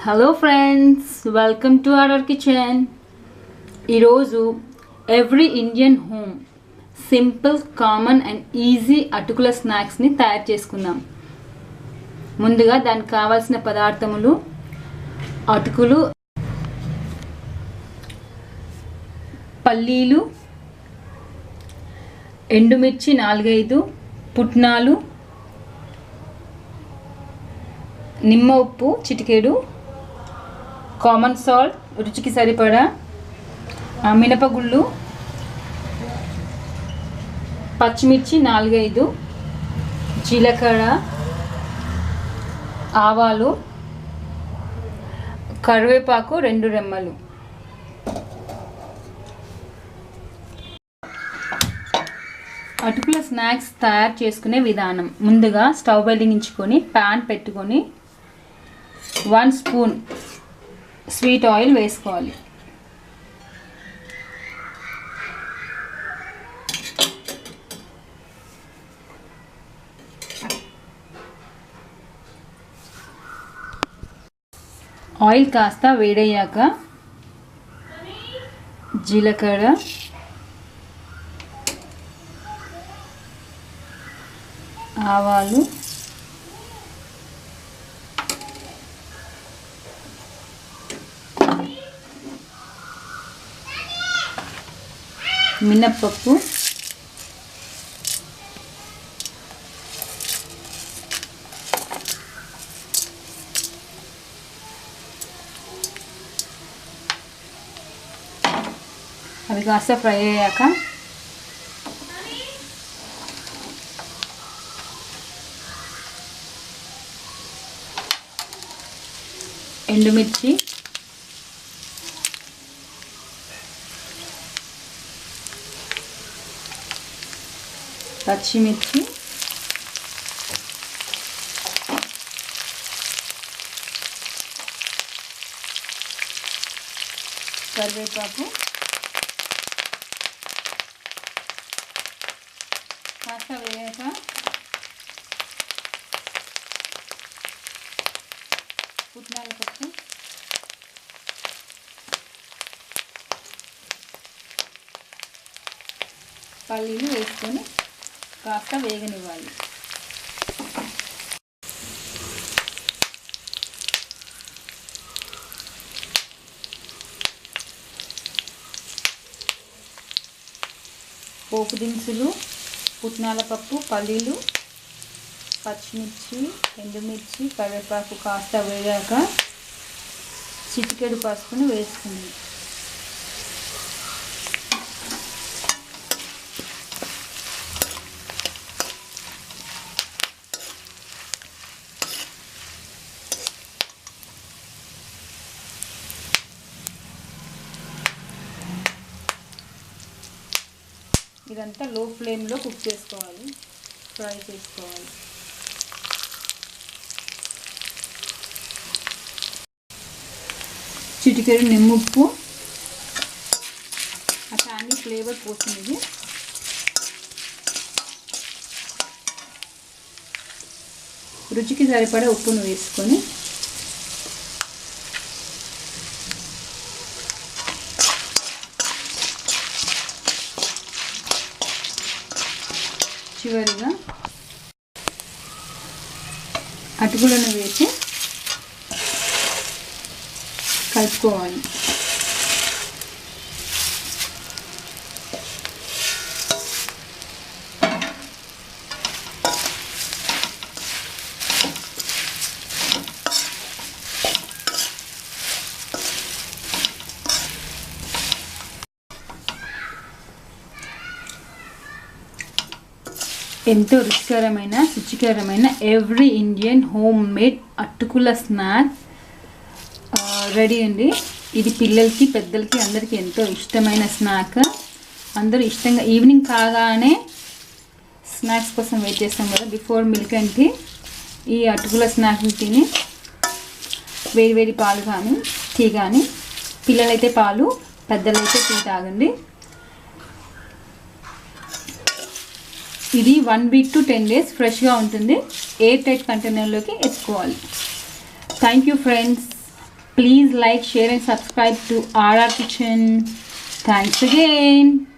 Hello friends, welcome to our kitchen. ఈరోజు every Indian home simple, common and easy అటుకుల స్నాక్స్ని తయారు చేసుకుందాం. ముందుగా దానికి కావాల్సిన పదార్థములు: అటుకులు, పల్లీలు, ఎండుమిర్చి 4-5, పుట్నాలు, నిమ్మ ఉప్పు చిటికెడు, కామన్ సాల్ట్ రుచికి సరిపడా, మినపగుళ్ళు, పచ్చిమిర్చి 4-5, జీలకర్ర, ఆవాలు, కరివేపాకు 2 రెమ్మలు. అటుకుల స్నాక్స్ తయారు చేసుకునే విధానం: ముందుగా స్టవ్ వెలిగించుకొని ప్యాన్ పెట్టుకొని 1 స్పూన్ స్వీట్ ఆయిల్ వేసుకోవాలి. ఆయిల్ కాస్త వేడయ్యాక జీలకర్ర, ఆవాలు, మినప్పప్పు, అవి కాస్త ఫ్రై అయ్యాక ఎండుమిర్చి, పచ్చిమిర్చి, కరివేపాకు కాస్త వేయాక పుట్నాల పప్పు, పల్లీలు వేసుకొని కాస్త వేగనివ్వాలి. పోపు దినుసులు, పుట్నాల పప్పు, పల్లీలు, పచ్చిమిర్చి, ఎండుమిర్చి, కరివేపాకు కాస్త వేగాక చిటికెడు పసుపును వేసుకుంది. ఇదంతా లో ఫ్లేమ్లో కుక్ చేసుకోవాలి, ఫ్రై చేసుకోవాలి. చిటికెడు నిమ్ముప్పు, ఆ ట్యాంగీ ఫ్లేవర్ పోతుంది. రుచికి సరిపడా ఉప్పును వేసుకొని చివరిగా అటుకులను వేసి కలుపుకోవాలి. ఎంతో రుచికరమైన ఎవ్రీ ఇండియన్ హోమ్ మేడ్ అటుకుల స్నాక్ రెడీ అండి. ఇది పిల్లలకి, పెద్దలకి, అందరికీ ఎంతో ఇష్టమైన స్నాక్. అందరూ ఇష్టంగా ఈవినింగ్ కాగానే స్నాక్స్ కోసం వెయిట్ చేస్తాం కదా, బిఫోర్ మిల్క్ అండ్ టీ. ఈ అటుకుల స్నాక్ని తిని వేడి పాలు కానీ టీ కానీ, పిల్లలైతే పాలు, పెద్దలైతే టీ తాగండి. ఇది 1 week to 10 days ఫ్రెష్గా ఉంటుంది. ఎయిర్ టైట్ కంటైనర్లోకి ఎత్తుకోవాలి. Thank you friends. Please like, share and subscribe to RR Kitchen. Thanks again.